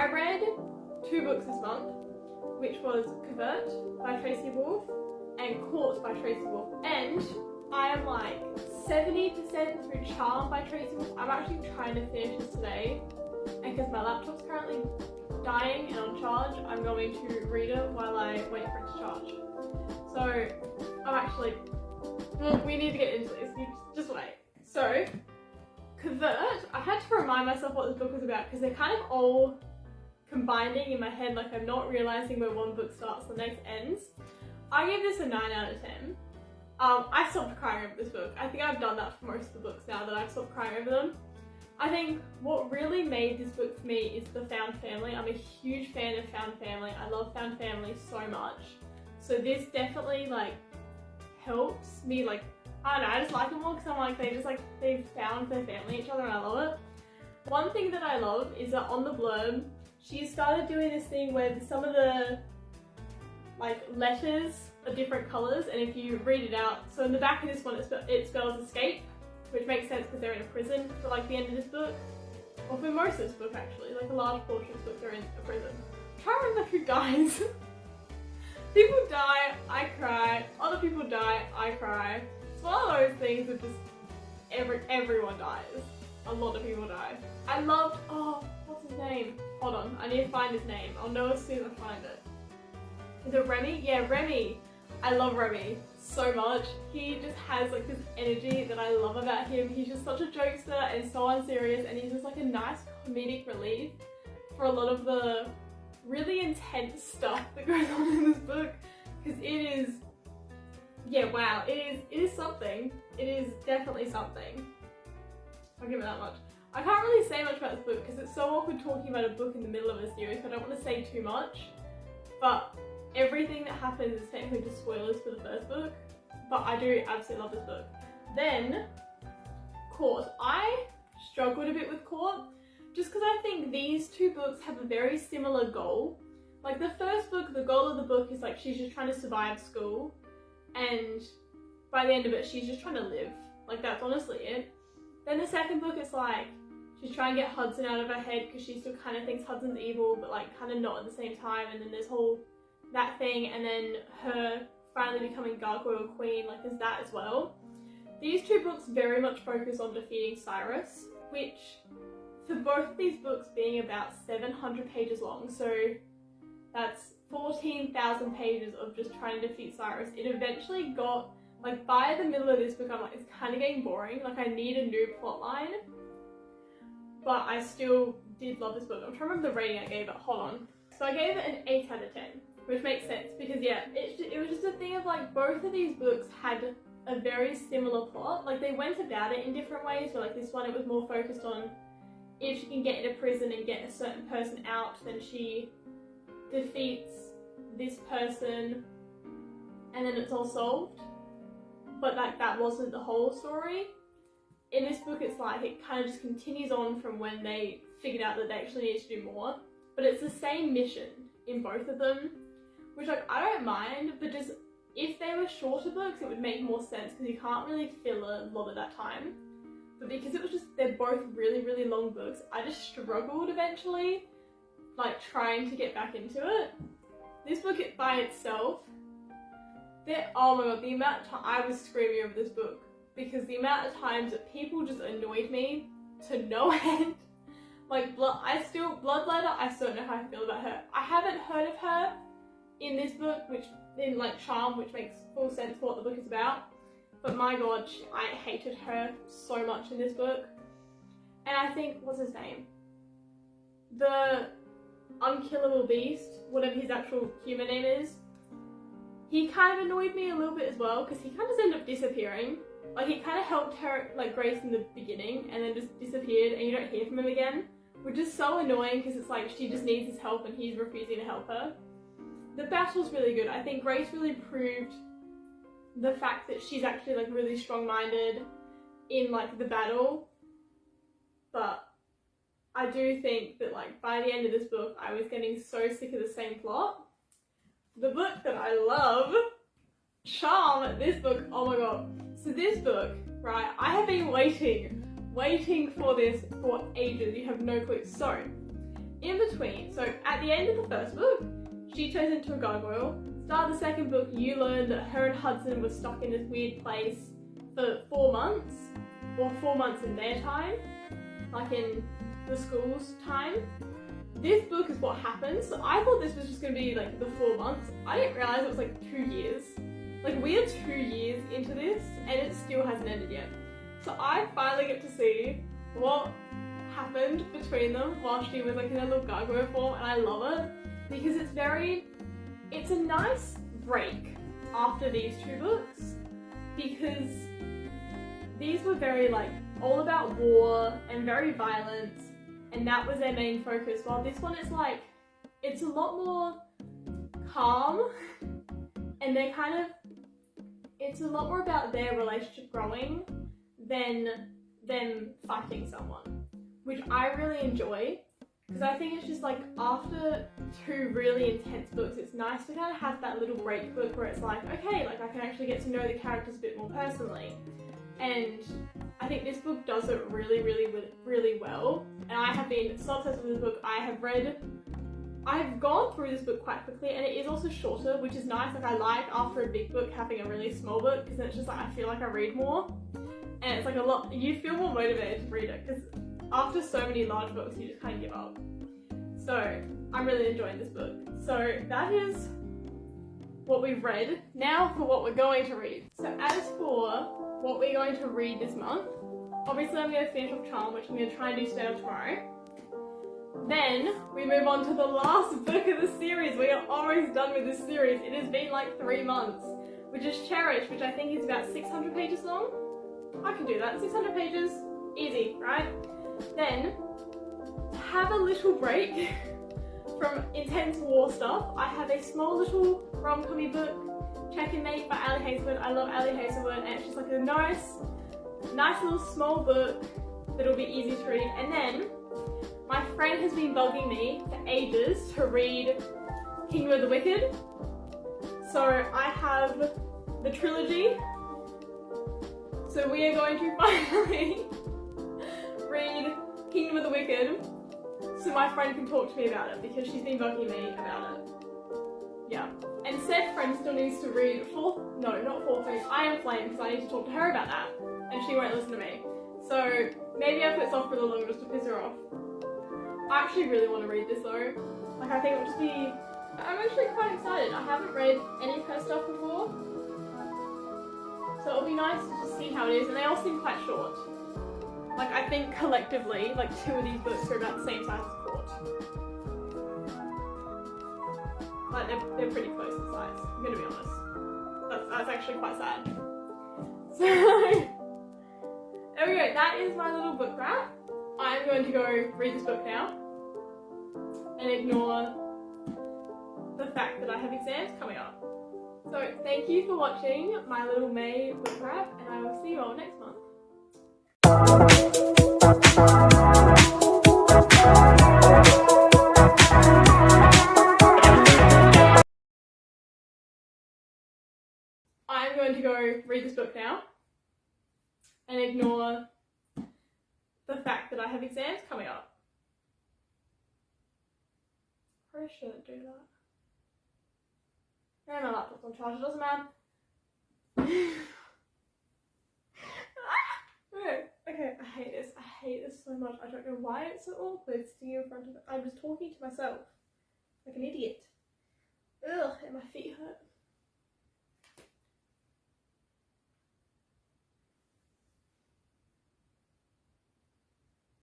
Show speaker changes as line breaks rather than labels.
I read 2 books this month, which was Covert by Tracy Wolff and Caught by Tracy Wolff. And I am like 70% through Charm by Tracy Wolff. I'm actually trying to finish this today, and because my laptop's currently dying and on charge, I'm going to read it while I wait for it to charge. So I'm actually, we need to get into this, you just wait. So Covert, I had to remind myself what this book was about because they're kind of all combining in my head, like I'm not realising where one book starts, the next ends. I gave this a 9 out of 10. I stopped crying over this book. I think I've done that for most of the books now that I've stopped crying over them. I think what really made this book for me is the found family. I'm a huge fan of found family. I love found family so much. So this definitely like helps me, like, I don't know, I just like them more because I'm like, they've found their family, each other, and I love it. One thing that I love is that on the blurb, she started doing this thing where some of the like letters are different colours, and if you read it out, so in the back of this one it spells escape, which makes sense because they're in a prison for like the end of this book, or for most of this book actually, like a large portion of this book they're in a prison. I'm trying to remember who dies. People die, I cry. Other people die, I cry. It's one of those things that just everyone dies. A lot of people die. I loved, oh, what's his name? Hold on, I need to find his name. I'll know as soon as I find it. Is it Remy? Yeah, Remy. I love Remy so much. He just has like this energy that I love about him. He's just such a jokester and so unserious, and he's just like a nice comedic relief for a lot of the really intense stuff that goes on in this book, because it is, yeah, wow, it is something. It is definitely something. I'll give it that much. I can't really say much about this book because it's so awkward talking about a book in the middle of a series, so I don't want to say too much, but everything that happens is technically just spoilers for the first book, but I do absolutely love this book. Then, Caught. I struggled a bit with Caught, just because I think these 2 books have a very similar goal. Like the first book, the goal of the book is like she's just trying to survive school, and by the end of it she's just trying to live. Like that's honestly it. Then the second book is like she's trying to get Hudson out of her head because she still kind of thinks Hudson's evil, but like kind of not at the same time, and then there's that thing, and then her finally becoming Gargoyle Queen, like there's that as well. These 2 books very much focus on defeating Cyrus, which for both of these books being about 700 pages long, so that's 14,000 pages of just trying to defeat Cyrus. It eventually got, like by the middle of this book, I'm like, it's kind of getting boring, like I need a new plot line, but I still did love this book. I'm trying to remember the rating I gave it, hold on. So I gave it an 8 out of 10, which makes sense because yeah, it was just a thing of like both of these books had a very similar plot. Like they went about it in different ways, but like this one it was more focused on if she can get into prison and get a certain person out, then she defeats this person and then it's all solved. But like that wasn't the whole story. In this book it's like it kind of just continues on from when they figured out that they actually need to do more, but it's the same mission in both of them, which like I don't mind, but just if they were shorter books it would make more sense because you can't really fill a lot of that time. But because it was just, they're both really, really long books, I just struggled eventually, like trying to get back into it. This book by itself, oh my god, the amount of time I was screaming over this book because the amount of times that people just annoyed me to no end. Like Bloodletter, I still don't know how I feel about her. I haven't heard of her in this book, which in like Charm, which makes full sense for what the book is about. But my god, I hated her so much in this book. And I think, what's his name? The Unkillable Beast, whatever his actual human name is, he kind of annoyed me a little bit as well because he kind of just ended up disappearing. Like he kind of helped her, like Grace in the beginning, and then just disappeared and you don't hear from him again, which is so annoying because it's like she just needs his help and he's refusing to help her. The battle's really good. I think Grace really proved the fact that she's actually like really strong-minded in like the battle, but I do think that like by the end of this book I was getting so sick of the same plot. The book that I love, Charm, this book, oh my god. So this book, right, I have been waiting for this for ages, you have no clue. So in between, so at the end of the first book, she turns into a gargoyle. Start of the second book, you learn that her and Hudson were stuck in this weird place for 4 months, or 4 months in their time, like in the school's time. This book is what happens. So I thought this was just going to be like the 4 months. I didn't realise it was like 2 years. Like we are 2 years into this and it still hasn't ended yet. So I finally get to see what happened between them while she was like in her little gargoyle form, and I love it because it's a nice break after these 2 books, because these were very like all about war and very violent, and that was their main focus, while this one is like, it's a lot more calm, and they're kind of, it's a lot more about their relationship growing than them fighting someone, which I really enjoy, because I think it's just like after 2 really intense books, it's nice to kind of have that little break book where it's like, okay, like I can actually get to know the characters a bit more personally. And I think this book does it really, really, really well. And I have been so obsessed with this book. I have gone through this book quite quickly, and it is also shorter, which is nice. Like I like after a big book having a really small book, because then it's just like I feel like I read more, and it's like a lot. You feel more motivated to read it, because after so many large books, you just kind of give up. So I'm really enjoying this book. So that is what we've read. Now for what we're going to read. So as for what we're going to read this month, obviously I'm going to finish off Charm, which I'm going to try and do today or tomorrow. Then we move on to the last book of the series. We are almost done with this series. It has been like 3 months, which is Cherish, which I think is about 600 pages long. I can do that. 600 pages, easy, right? Then, to have a little break from intense war stuff, I have a small little rom-com book, Check and Mate by Ali Hazelwood. I love Ali Hazelwood, and it's just like a nice little small book that'll be easy to read. And then, my friend has been bugging me for ages to read Kingdom of the Wicked. So I have the trilogy. So we are going to finally read Kingdom of the Wicked so my friend can talk to me about it, because she's been bugging me about it. Yeah. And said friend still needs to read Iron Flame, because I need to talk to her about that, and she won't listen to me. So maybe I put this off for a little longer just to piss her off. I actually really want to read this though. Like I think it would just be, I'm actually quite excited. I haven't read any of her stuff before, so it'll be nice to just see how it is, and they all seem quite short. Like I think collectively, like 2 of these books are about the same size as Court. Like they're pretty close in size, I'm gonna be honest. That's actually quite sad. So, there we go, that is my little book wrap. I'm going to go read this book now and ignore the fact that I have exams coming up. So thank you for watching my little May book wrap, and I will see you all next month. I'm going to go read this book now and ignore the fact that I have exams coming up. Probably shouldn't do that. And my laptop's on charge, it doesn't matter. Okay, I hate this so much. I don't know why it's so awkward sitting in front of it. I'm just talking to myself like an idiot. Ugh, and my feet hurt.